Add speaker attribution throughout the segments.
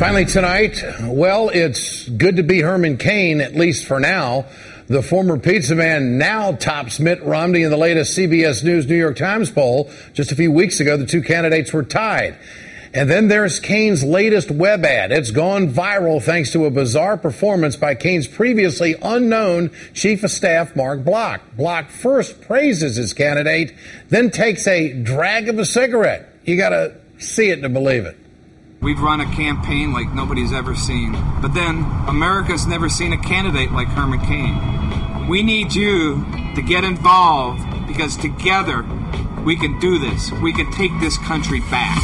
Speaker 1: Finally tonight, well, it's good to be Herman Cain, at least for now. The former pizza man now tops Mitt Romney in the latest CBS News New York Times poll. Just a few weeks ago, the two candidates were tied. And then there's Cain's latest web ad. It's gone viral thanks to a bizarre performance by Cain's previously unknown chief of staff, Mark Block. Block first praises his candidate, then takes a drag of a cigarette. You got to see it to believe it.
Speaker 2: We've run a campaign like nobody's ever seen. But then America's never seen a candidate like Herman Cain. We need you to get involved because together we can do this. We can take this country back.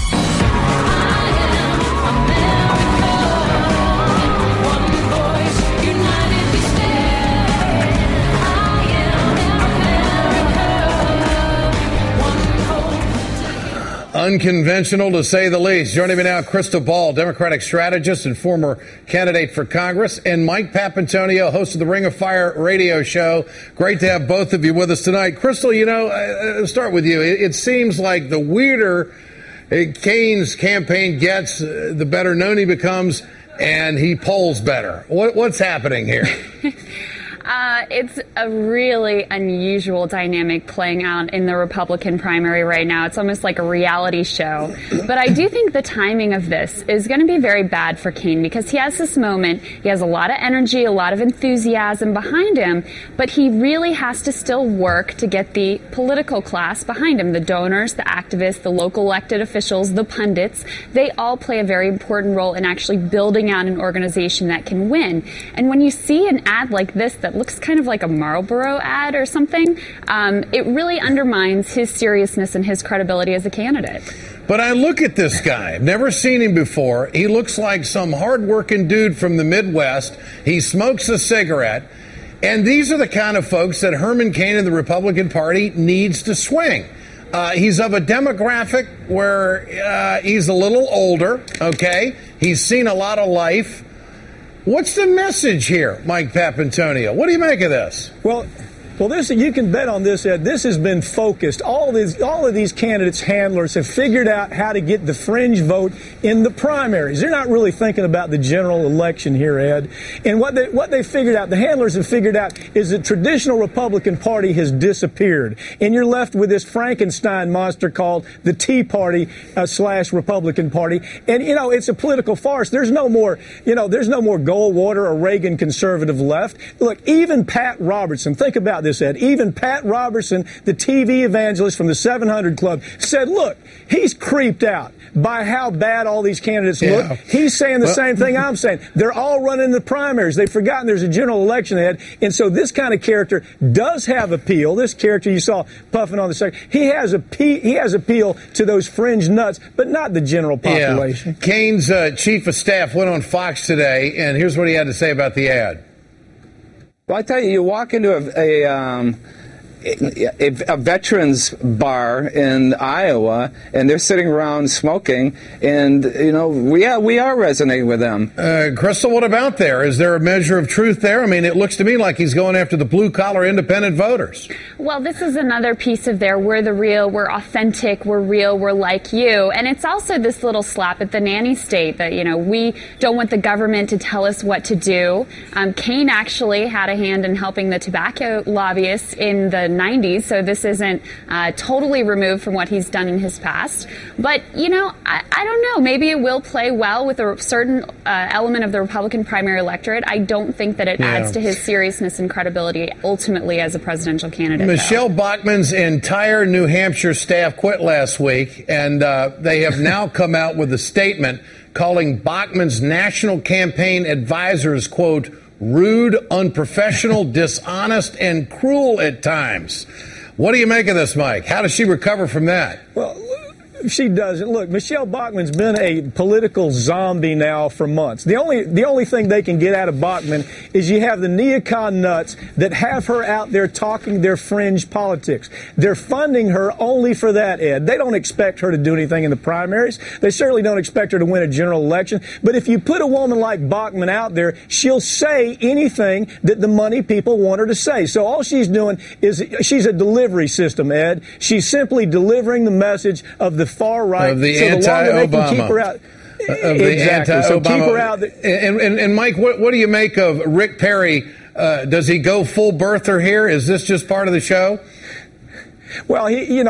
Speaker 1: Unconventional, to say the least. Joining me now, Krista Ball, Democratic strategist and former candidate for Congress, and Mike Papantonio, host of the Ring of Fire radio show. Great to have both of you with us tonight. Crystal, I'll start with you. It seems like the weirder Cain's campaign gets, the better known he becomes, and he polls better. What's happening here?
Speaker 3: It's a really unusual dynamic playing out in the Republican primary right now. It's almost like a reality show. But I do think the timing of this is going to be very bad for Cain because he has this moment. He has a lot of energy, a lot of enthusiasm behind him, but he really has to still work to get the political class behind him. The donors, the activists, the local elected officials, the pundits, they all play a very important role in actually building out an organization that can win. And when you see an ad like this that looks kind of like a Marlboro ad or something, it really undermines his seriousness and his credibility as a candidate.
Speaker 1: But I look at this guy. I've never seen him before. He looks like some hard-working dude from the Midwest. He smokes a cigarette. And these are the kind of folks that Herman Cain and the Republican Party needs to swing. He's of a demographic where he's a little older, okay? He's seen a lot of life. What's the message here, Mike Papantonio? What do you make of this?
Speaker 4: Well, this, you can bet on this, Ed. This has been focused. All of these candidates' handlers have figured out how to get the fringe vote in the primaries. They're not really thinking about the general election here, Ed. And what they figured out, the handlers have figured out, is the traditional Republican Party has disappeared, and you're left with this Frankenstein monster called the Tea Party / Republican Party. And it's a political farce. There's no more Goldwater or Reagan conservative left. Look, even Pat Robertson. Think about this, Ed. Even Pat Robertson, the TV evangelist from the 700 Club, said, look, he's creeped out by how bad all these candidates look. He's saying the same thing I'm saying. They're all running the primaries. They've forgotten there's a general election, Ed. And so this kind of character does have appeal. This character you saw puffing on the second, he has appeal to those fringe nuts, but not the general population.
Speaker 1: Yeah. Cain's chief of staff went on Fox today, and here's what he had to say about the ad.
Speaker 5: Well, I tell you, you walk into a veterans bar in Iowa, and they're sitting around smoking, and, we are resonating with them.
Speaker 1: Crystal, what about there? Is there a measure of truth there? I mean, it looks to me like he's going after the blue-collar independent voters.
Speaker 3: Well, this is another piece of we're the real, we're authentic, we're real, we're like you. And it's also this little slap at the nanny state that, we don't want the government to tell us what to do. Cain actually had a hand in helping the tobacco lobbyists in the 90s, so this isn't totally removed from what he's done in his past. But, I don't know. Maybe it will play well with a certain element of the Republican primary electorate. I don't think that it adds to his seriousness and credibility ultimately as a presidential candidate.
Speaker 1: Michelle Bachmann's entire New Hampshire staff quit last week, and they have now come out with a statement calling Bachmann's national campaign advisors, quote, rude, unprofessional, dishonest, and cruel at times. What do you make of this, Mike? How does she recover from that?
Speaker 4: Well, she doesn't. Look, Michelle Bachmann's been a political zombie now for months. The only thing they can get out of Bachmann is you have the neocon nuts that have her out there talking their fringe politics. They're funding her only for that, Ed. They don't expect her to do anything in the primaries. They certainly don't expect her to win a general election. But if you put a woman like Bachmann out there, she'll say anything that the money people want her to say. So all she's doing is she's a delivery system, Ed. She's simply delivering the message of the far right.
Speaker 1: Of the anti-Obama.
Speaker 4: Keep her out. Exactly. So keep her out there.
Speaker 1: And Mike, what do you make of Rick Perry? Does he go full birther here? Is this just part of the show?
Speaker 4: Well,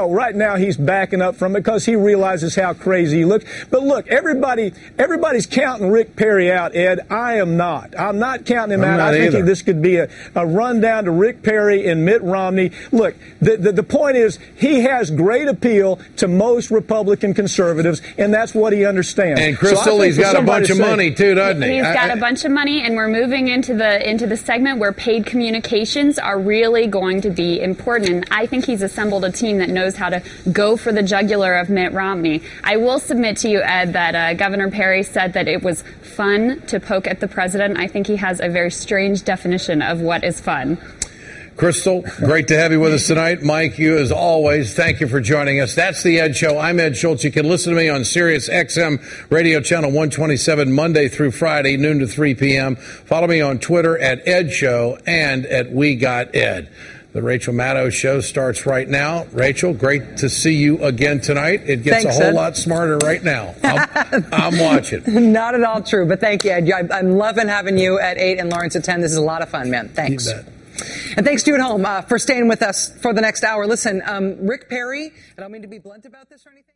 Speaker 4: right now he's backing up from it because he realizes how crazy he looks. But look, everybody's counting Rick Perry out, Ed. I am not. I'm not counting him out. I think this could be a rundown to Rick Perry and Mitt Romney. Look, the point is he has great appeal to most Republican conservatives, and that's what he understands.
Speaker 1: And Crystal, he's got a bunch of money too, doesn't he?
Speaker 3: He's got a bunch of money, and we're moving into the segment where paid communications are really going to be important. And I think he's assembled a team that knows how to go for the jugular of Mitt Romney. I will submit to you, Ed, that Governor Perry said that it was fun to poke at the president. I think he has a very strange definition of what is fun.
Speaker 1: Crystal, great to have you with us tonight. Mike, you as always, thank you for joining us. That's the Ed Show. I'm Ed Schultz. You can listen to me on Sirius XM Radio Channel 127 Monday through Friday, noon to 3 p.m. Follow me on Twitter at Ed Show and at We Got Ed. The Rachel Maddow Show starts right now. Rachel, great to see you again tonight. It gets a whole lot smarter right now. I'm watching.
Speaker 6: Not at all true, but thank you, Ed. I'm loving having you at 8 and Lawrence at 10. This is a lot of fun, man. Thanks.
Speaker 1: You bet.
Speaker 6: And thanks to you at home for staying with us for the next hour. Listen, Rick Perry, I don't mean to be blunt about this or anything.